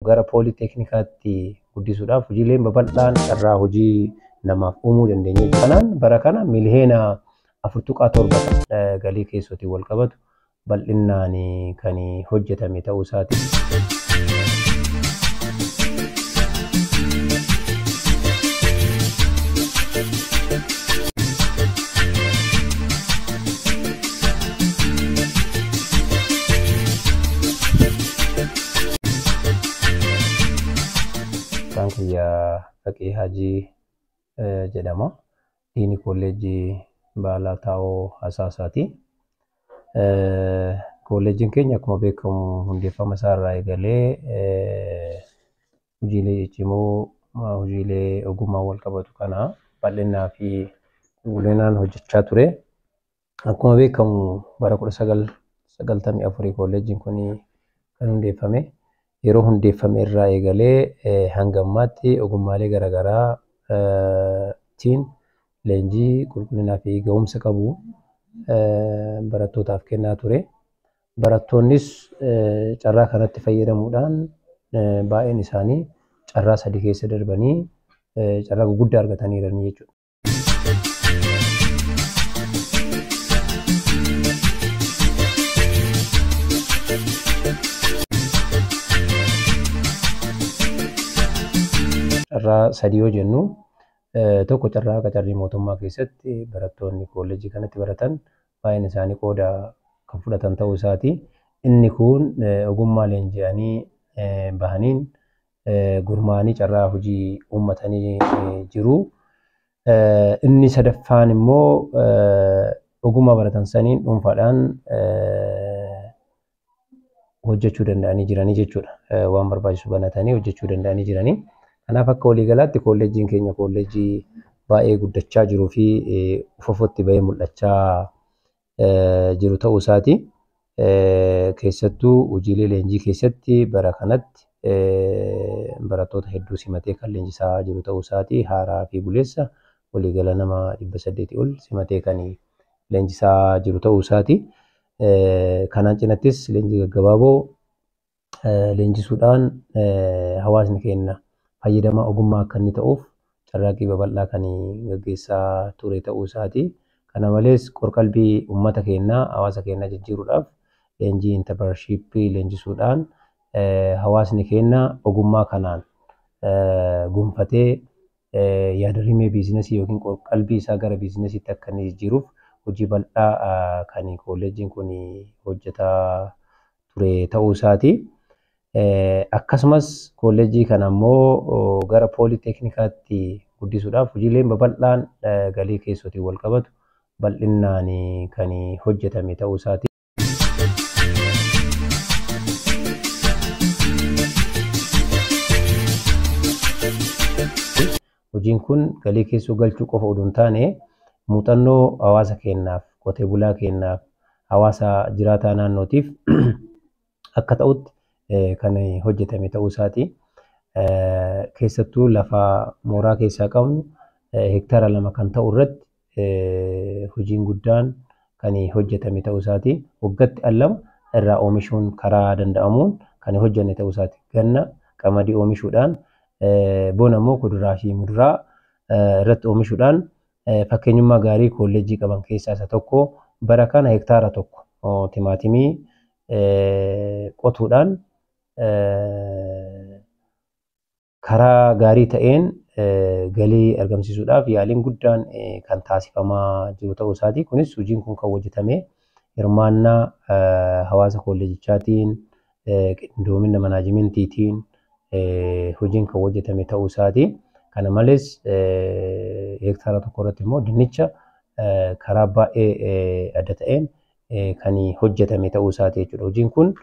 gara pooliteknikaatti guddisuudhaaf hojiileen babal'aan carraa hojii namaaf uumuu dandeenye. Kanaan bara kana miliyoona 4.7 galii keessootiin wal qabatu bal'inaan kan hojjetame ta'uu isaati. Kan kiyya Faqee Hajii jedhama. Diini kolleejjii Baalaataawoo Asaasaati. Kolleejjiin keenya akkuma beekamu hundeeffama isaarraa eegalee hojiilee ciccimoo hojiilee ogummaa wal qabatu kana bal'inaa fi qulqullinaan hojjechaa ture. Akkuma beekamu bara 1994 kolleejjiin kun kan hundeeffame. Yeroo hundeeffame irraa eegalee hanga ammaatti ogummaalee garaagaraa tiin leenjii qulqullinaa fi ga'umsa qabu barattootaaf kennaa ture. Barattoonnis carraa kanatti fayyadamuudhaan baay'een isaanii carraa 3 keessa darbanii carraa gurguddaa argataniirani jechuudha. Carraa 3 yoo jennu tokko carraa qacarrii mootummaa keessatti barattoonni kolleejjii kanatti baratan baay'een isaanii qooda kan fudhatan ta'uu isaati. Inni kun ogummaa leenji'anii bahaniin gurmaa'anii carraa hojii uummatanii jiru. Inni sadaffaan immoo ogummaa baratan saniin dhuunfaadhaan hojjechuu danda'anii jiranii jechuudha. Waan barbaachisu banatanii hojjechuu danda'anii jiranii. Kanaaf akka waliigalaatti kolleejjiin keenya kolleejjii baay'ee guddachaa jiruu fi ufootti bahee mul'achaa jiru ta'uu isaati. Keessattuu hojiilee leenjii keessatti bara kanatti barattoota hedduu simatee kan leenjisaa jiru ta'uu isaati. Haaraa fi buleessa waliigala nama 800 ol simatee kan leenjisaa jiru ta'uu isaati. Kanaan cinattis leenjii gaggabaaboo leenjisuudhaan hawaasni keenya fayyadamaa ogummaa akka inni ta'uuf carraaqqii babal'aa kan gaggeessaa ture ta'uu isaati. Kana malees qorqalbii uummata keenyaa hawaasa keenyaa jijjiiruudhaaf leenjii intarpiranshiippii leenjisuudhaan hawaasni keenya ogummaa kanaan gonfatee yaadarimee biizinasii yookiin qorqalbii isaa gara biizinasiitti akka inni jijjiiruuf hojii bal'aa kan kolleejjiin kun hojjetaa ture ta'uu isaati. Akkasumas kolleejjii kana immoo gara pooliteknikaatti guddisuudhaaf hojiileen babal'aan galii keessootiin wal qabatu bal'inaan kan hojjetame ta'uu isaati. Hojiin kun galii keessoo galchuu qofa osoo hin taane muuxannoo hawaasa keenyaaf, qotee bulaa keenyaaf, hawaasa jiraataa naannootiif akka ta'utti kan hojjetame ta'uu isaati. Keessattuu lafa mooraa keessaa qabnu hektaara 2 kan ta'u irratti hojiin guddaan kan hojjetame ta'uu isaati. Waggaatti al-lama irraa oomishuun karaa danda'amuun kan hojjenne ta'uu isaati. Ganna qamadii oomishuudhaan bona immoo kuduraa fi muduraa irratti oomishuudhaan fakkeenyummaa gaarii kolleejjii qaban keessaa isa tokko. Bara kana hektaara 1 timaatimii qotuudhaan karaa gaarii ta'een galii argamsiisuudhaaf yaaliin guddaan kan taasifamaa jiru ta'uu isaati. Kunis hojiin kun kan hojjetame hirmaannaa hawaasa kolleejichaatiin, qindoomina manaajimentiitiin hojiin kan hojjetame ta'uu isaati. Kana malees hektaara 1 irratti immoo dinnicha karaa baay'ee adda ta'een kan hojjetame ta'uu isaati jechuudha. Hojiin kun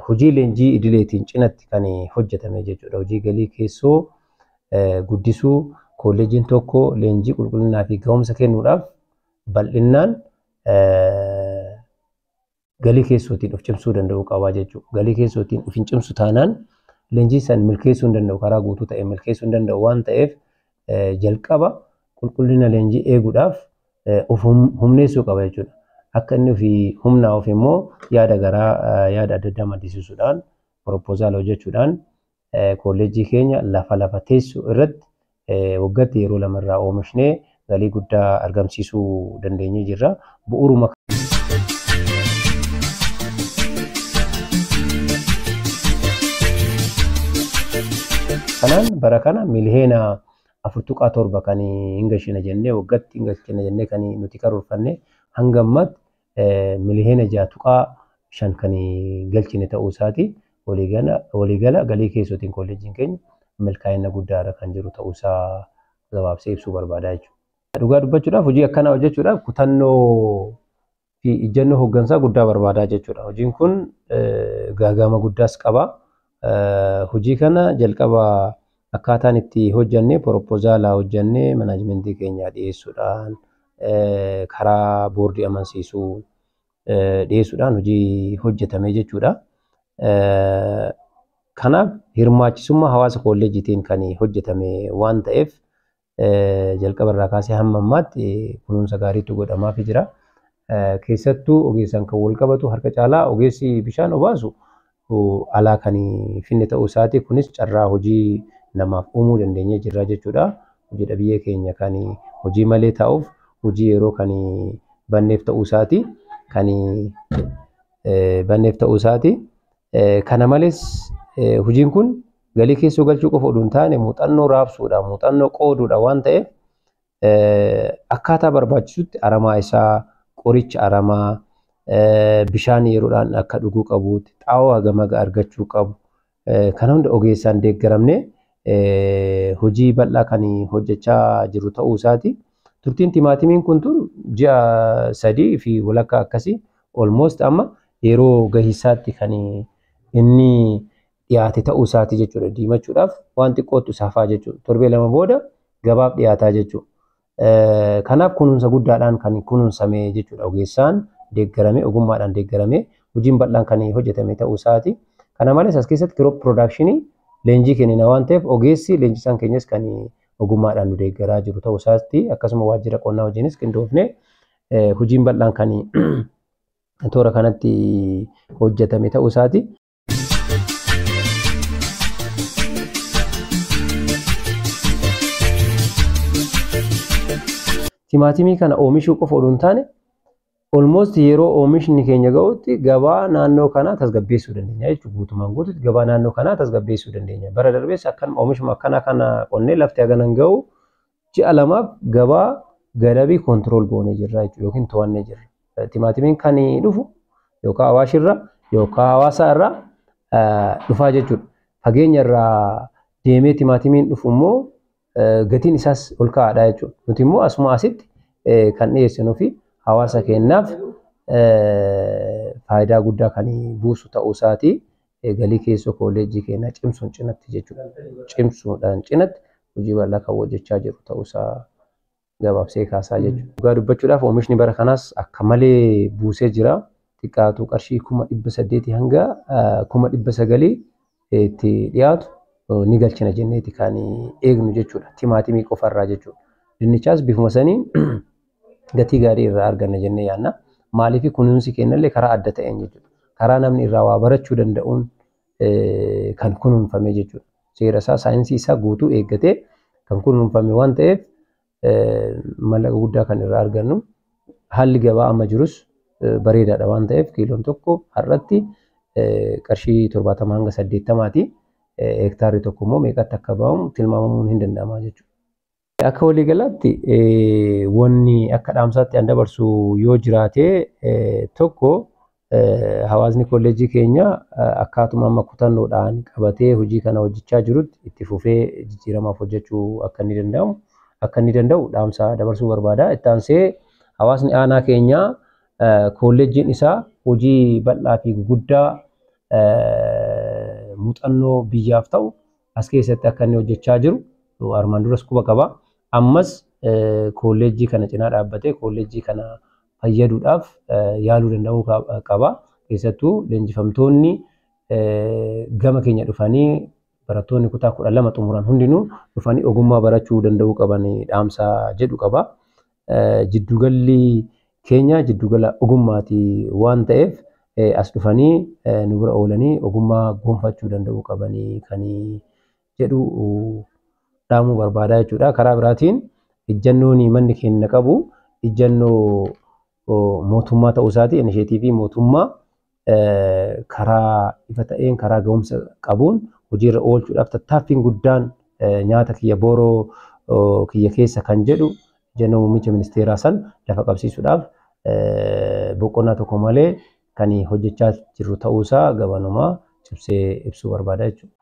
hojii leenjii idileetiin cinatti kan hojjetame jechuudha. Hojii galii keessoo guddisuu kolleejjiin tokko leenjii qulqullinaa fi ga'umsa kennuudhaaf bal'inaan galii keessootiin of cimsuu danda'uu qaba jechuudha. Galii keessootiin of hin cimsu taanaan leenjii san milkeessuu hin danda'u, karaa guutuu ta'e milkeessuu hin danda'u waan ta'eef jalqaba qulqullina leenjii eeguudhaaf of humneessuu qaba jechuudha. Akka inni ofii humnaa of immoo yaada adda addaa maddisiisuudhaan proposal hojjechuudhaan kolleejjii keenya lafa teessu irratti waggaatti yeroo lamarraa oomishnee galii guddaa argamsiisuu dandeenyee jirra. Bu'uuruma kanaan bara kana miliyoona 4.7 kan hingashina jennee waggaatti hingashina jennee kan nuti karoorfanne hanga ammaatti miliyoona 6.5 kan galchine ta'uu isaati. Waliigala galii keessootiin kolleejjiin keenya milkaa'ina guddaarra kan jiru ta'uu isaa gabaabsee ibsuu barbaada jechuudha. Dhugaa dubbachuudhaaf hojii akkanaa hojjechuudhaaf kutannoo fi ijjannoo hooggansaa guddaa barbaada jechuudha. Hojiin kun gaagama guddaas qaba. Hojii kana jalqaba akkaataan itti hojjannee proposaalaa hojjannee manaajimentii keenya dhiyeessuudhaan karaa boordii amansiisuu dhiyeessuudhaan hojii hojjetame jechuudha. Kanaaf hirmaachisummaa hawaasa kolleejjiitiin kan hojjetame waan ta'eef jalqaba irraa kaasee hamma ammaatti kunuunsa gaariitu godhamaafii jira. Keessattuu ogeessaan kan wal qabatu harka caalaa ogeessi bishaan obaasu alaa kan finne ta'uu isaati. Kunis carraa hojii namaaf uumuu dandeenyee jirra jechuudha. Hojii dhabiyyee keenya kan hojii malee taa'uuf hojii yeroo kan banneef ta'uu isaati. Kana malees hojiin kun galii keessoo galchuu qofa oduu hin taane muuxannoo raabsuudha, muuxannoo qooduudha waan ta'eef akkaataa barbaachisutti aramaa isaa, qoricha aramaa, bishaan yeroodhaan akka dhuguu qabuutti, xaa'oo hagam argachuu qabu. Kana hunda ogeessaan deeggaramne hojii bal'aa kan hojjechaa jiru ta'uu isaati. Turtiin timaatimiin kun ji'a 3 fi walakkaa akkasii almost amma yeroo gahiisaatti kan inni dhiyaate ta'uu isaati jechuudha. Diimachuudhaaf waan xiqqootu saafaa jechuudha. Torbee 2 booda gabaaf dhiyaataa jechuudha. Kanaaf kunuunsa guddaadhaan kan kunuunsame jechuudha. Ogeessaan deeggarame, ogummaadhaan deeggarame hojiin bal'aan kan hojjetame ta'uu isaati. Kana malees as keessatti crop production leenjii kennina waan ta'eef ogeessi leenjisaan keenyas kan ogummaadhaan nu deeggaraa jiru ta'uu isaati. Akkasuma waajjira qonnaa wajjinis qindoofne hojiin bal'aan kan toora kanatti hojjetame ta'uu isaati. Timaatimii kana oomishuu qofa oduu hin taane almost yeroo oomishni keenya ga'utti gabaa naannoo kanaa tasgabbeessuu dandeenya jechuudha. Guutumaan guututti gabaa naannoo kanaa tasgabbeessuu dandeenya. Bara darbees akkan oomishuma akkanaa kana qonnee lafti haganan ga'u ji'a 2 gabaa gadabii kontirool goonee jirra jechuudha yookiin to'annee jirra. Timaatimiin kan dhufu yookaan Awaashirra yookaan Hawaasaa irraa dhufaa jechuudha. Fageenya irraa deemee timaatimiin dhufu immoo gatiin isaas ol ka'aadha jechuudha. Nuti immoo asuma asitti kan dhiyeessinuu fi hawaasa keenyaaf faayidaa guddaa kan buusu ta'uu isaati. Galii keessoo kolleejjii keenya cimsuun cinatti jechuudha. Cimsuudhaan cinatti hojii bal'aa kan hojjechaa jiru ta'uu isaa gabaabsee kaasaa jechuudha. Dhugaa dubbachuudhaaf oomishni bara kanaas akka malee buusee jira. Xiqqaatu qarshii 800 hanga 900 itti dhiyaatu ni galchina jenneeti kan eegnu jechuudha. Timaatimii qofarraa jechuudha. Dinnichaas bifuma saniin gatii gaarii irraa arganna jennee yaadna. Maaliif kunuunsi kennallee karaa adda ta'een jechuudha. Karaa namni irraa waa barachuu danda'uun kan kunuunfame jechuudha. Seera isaa saayinsii isaa guutuu eeggatee kan kunuunfame waan ta'eef mallaqa guddaa kan irraa argannu. Haalli gabaa amma jirus bareedaadha waan ta'eef kiiloon tokko har'atti qarshii 70 hanga 80ti. Hektaarri tokko immoo meeqatti akka ba'amu tilmaamamuun hin danda'ama jechuudha. Akka waliigalaatti wanni akka dhaamsaatti an dabarsu yoo jiraate tokko hawaasni kolleejjii keenya akkaatuma amma kutannoodhaan qabatee hojii kana hojjechaa jirutti itti fufee jijjiiramaaf hojjechuu akka inni danda'u dhaamsa dabarsuu barbaada. Itti aansee hawaasni aanaa keenyaa kolleejjiin isaa hojii bal'aa fi guddaa muuxannoo biyyaaf ta'u as keessatti akka inni hojjechaa jiru armaan duras quba qaba. Ammas kolleejjii kana cinaa dhaabbatee kolleejjii kana fayyaduudhaaf yaaluu danda'uu qaba. Keessattuu leenjifamtoonni gama keenya dhufanii barattoonni kutaa 12 xumuran hundinuu dhufanii ogummaa barachuu danda'uu qaban dhaamsa jedhu qaba. Jiddugalli keenya jiddugala ogummaati waan ta'eef as dhufanii nu bira oolanii ogummaa gonfachuu danda'u qabanii kan jedhu dhaamuu barbaadaa jechuudha. Karaa biraatiin ejjennoon manni keenya qabu ejjennoo mootummaa ta'uu isaati. Inisheetiivii mootummaa karaa ifa ta'een karaa ga'umsa qabuun hojiirra oolchuudhaaf tattaaffiin guddaan nyaata kiyya booroo kiyya keessa kan jedhu ejjennoo muummicha ministeeraa san lafa qabsiisuudhaaf boqonnaa tokko malee kan hojjechaa jiru ta'uusaa gabanumaa cibsee ibsuu barbaada jechuudha.